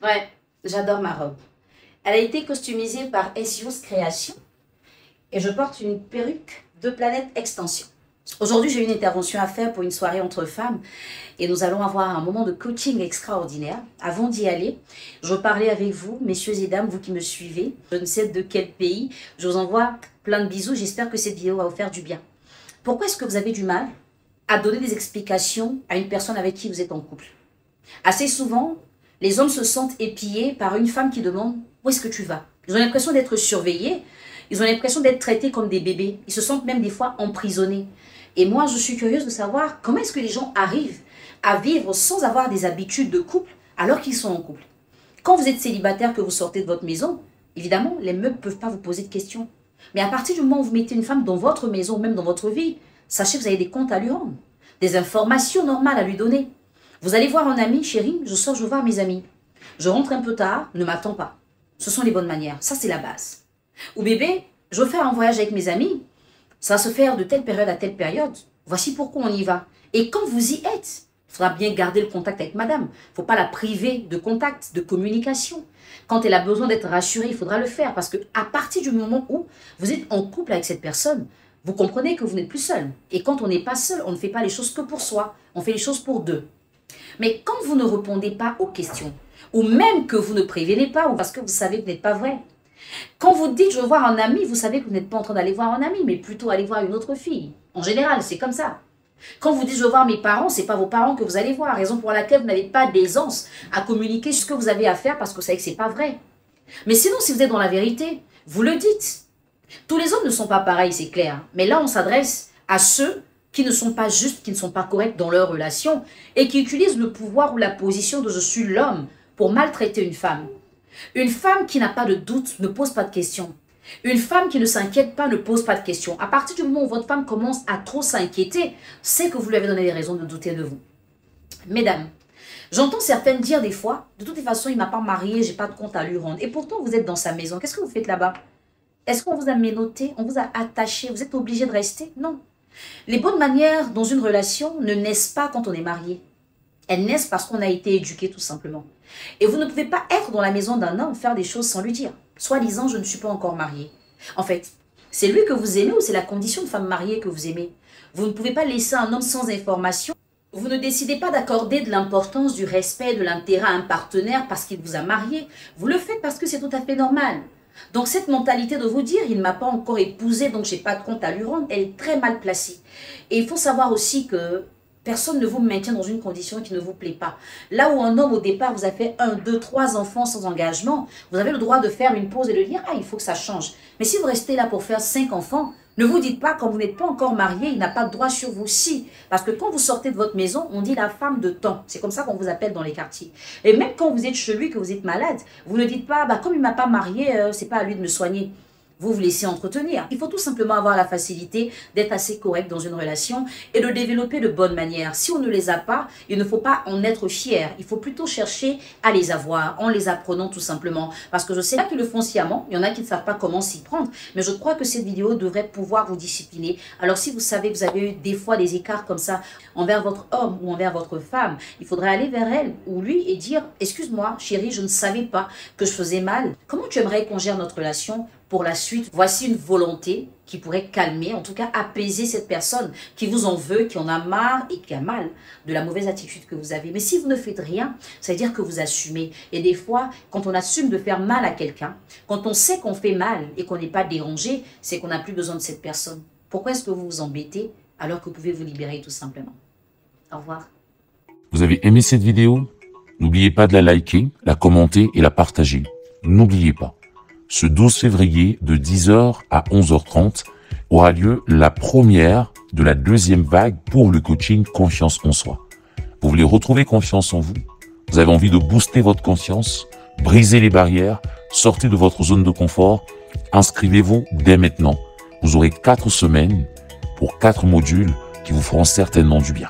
Ouais, j'adore ma robe. Elle a été customisée par SIOS Création et je porte une perruque de Planète Extension. Aujourd'hui, j'ai une intervention à faire pour une soirée entre femmes et nous allons avoir un moment de coaching extraordinaire. Avant d'y aller, je veux parler avec vous, messieurs et dames, vous qui me suivez. Je ne sais de quel pays. Je vous envoie plein de bisous. J'espère que cette vidéo va vous faire du bien. Pourquoi est-ce que vous avez du mal à donner des explications à une personne avec qui vous êtes en couple? Assez souvent, les hommes se sentent épiés par une femme qui demande « Où est-ce que tu vas ?» Ils ont l'impression d'être surveillés. Ils ont l'impression d'être traités comme des bébés. Ils se sentent même des fois emprisonnés. Et moi, je suis curieuse de savoir comment est-ce que les gens arrivent à vivre sans avoir des habitudes de couple alors qu'ils sont en couple. Quand vous êtes célibataire, que vous sortez de votre maison, évidemment, les meubles ne peuvent pas vous poser de questions. Mais à partir du moment où vous mettez une femme dans votre maison, même dans votre vie, sachez que vous avez des comptes à lui rendre, des informations normales à lui donner. Vous allez voir un ami, chérie, je sors, je veux voir mes amis. Je rentre un peu tard, ne m'attends pas. Ce sont les bonnes manières, ça c'est la base. Ou bébé, je veux faire un voyage avec mes amis. Ça va se faire de telle période à telle période. Voici pourquoi on y va. Et quand vous y êtes, il faudra bien garder le contact avec madame. Il ne faut pas la priver de contact, de communication. Quand elle a besoin d'être rassurée, il faudra le faire. Parce qu'à partir du moment où vous êtes en couple avec cette personne, vous comprenez que vous n'êtes plus seul. Et quand on n'est pas seul, on ne fait pas les choses que pour soi. On fait les choses pour deux. Mais quand vous ne répondez pas aux questions, ou même que vous ne prévenez pas, ou parce que vous savez que vous n'êtes pas vrai, quand vous dites « je veux voir un ami », vous savez que vous n'êtes pas en train d'aller voir un ami, mais plutôt aller voir une autre fille. En général, c'est comme ça. Quand vous dites « je veux voir mes parents », ce n'est pas vos parents que vous allez voir, raison pour laquelle vous n'avez pas d'aisance à communiquer ce que vous avez à faire parce que vous savez que ce n'est pas vrai. Mais sinon, si vous êtes dans la vérité, vous le dites. Tous les hommes ne sont pas pareils, c'est clair. Mais là, on s'adresse à ceux qui ne sont pas justes, qui ne sont pas corrects dans leur relation et qui utilisent le pouvoir ou la position de « je suis l'homme » pour maltraiter une femme. Une femme qui n'a pas de doute ne pose pas de questions. Une femme qui ne s'inquiète pas ne pose pas de questions. À partir du moment où votre femme commence à trop s'inquiéter, c'est que vous lui avez donné des raisons de douter de vous. Mesdames, j'entends certaines dire des fois, de toute façon, il ne m'a pas marié, je n'ai pas de compte à lui rendre. Et pourtant, vous êtes dans sa maison. Qu'est-ce que vous faites là-bas? Est-ce qu'on vous a menotté? On vous a attaché? Vous êtes obligé de rester? Non. Les bonnes manières dans une relation ne naissent pas quand on est marié. Elles naissent parce qu'on a été éduqué tout simplement. Et vous ne pouvez pas être dans la maison d'un homme, faire des choses sans lui dire. Soit disant, je ne suis pas encore mariée. En fait, c'est lui que vous aimez ou c'est la condition de femme mariée que vous aimez? Vous ne pouvez pas laisser un homme sans information. Vous ne décidez pas d'accorder de l'importance, du respect, de l'intérêt à un partenaire parce qu'il vous a marié. Vous le faites parce que c'est tout à fait normal. Donc cette mentalité de vous dire, il ne m'a pas encore épousé, donc je n'ai pas de compte à lui rendre, elle est très mal placée. Et il faut savoir aussi que personne ne vous maintient dans une condition qui ne vous plaît pas. Là où un homme, au départ, vous a fait 1, 2, 3 enfants sans engagement, vous avez le droit de faire une pause et de dire « Ah, il faut que ça change ». Mais si vous restez là pour faire 5 enfants, ne vous dites pas, quand vous n'êtes pas encore marié, il n'a pas de droit sur vous. Si, parce que quand vous sortez de votre maison, on dit la femme de temps. C'est comme ça qu'on vous appelle dans les quartiers. Et même quand vous êtes chez lui, que vous êtes malade, vous ne dites pas, comme il ne m'a pas marié, c'est pas à lui de me soigner. Vous vous laissez entretenir. Il faut tout simplement avoir la facilité d'être assez correct dans une relation et de développer de bonnes manières. Si on ne les a pas, il ne faut pas en être fier. Il faut plutôt chercher à les avoir en les apprenant tout simplement. Parce que je sais qu'ils le font sciemment, il y en a qui ne savent pas comment s'y prendre, mais je crois que cette vidéo devrait pouvoir vous discipliner. Alors si vous savez que vous avez eu des fois des écarts comme ça envers votre homme ou envers votre femme, il faudrait aller vers elle ou lui et dire « Excuse-moi chérie, je ne savais pas que je faisais mal. Comment tu aimerais qu'on gère notre relation ? Pour la suite, voici une volonté qui pourrait calmer, en tout cas apaiser cette personne qui vous en veut, qui en a marre et qui a mal de la mauvaise attitude que vous avez. Mais si vous ne faites rien, ça veut dire que vous assumez. Et des fois, quand on assume de faire mal à quelqu'un, quand on sait qu'on fait mal et qu'on n'est pas dérangé, c'est qu'on n'a plus besoin de cette personne. Pourquoi est-ce que vous vous embêtez alors que vous pouvez vous libérer tout simplement? Au revoir. Vous avez aimé cette vidéo? N'oubliez pas de la liker, la commenter et la partager. N'oubliez pas. Ce 12 février, de 10h à 11h30, aura lieu la première de la deuxième vague pour le coaching Confiance en soi. Vous voulez retrouver confiance en vous? Vous avez envie de booster votre confiance, briser les barrières, sortir de votre zone de confort? Inscrivez-vous dès maintenant. Vous aurez 4 semaines pour 4 modules qui vous feront certainement du bien.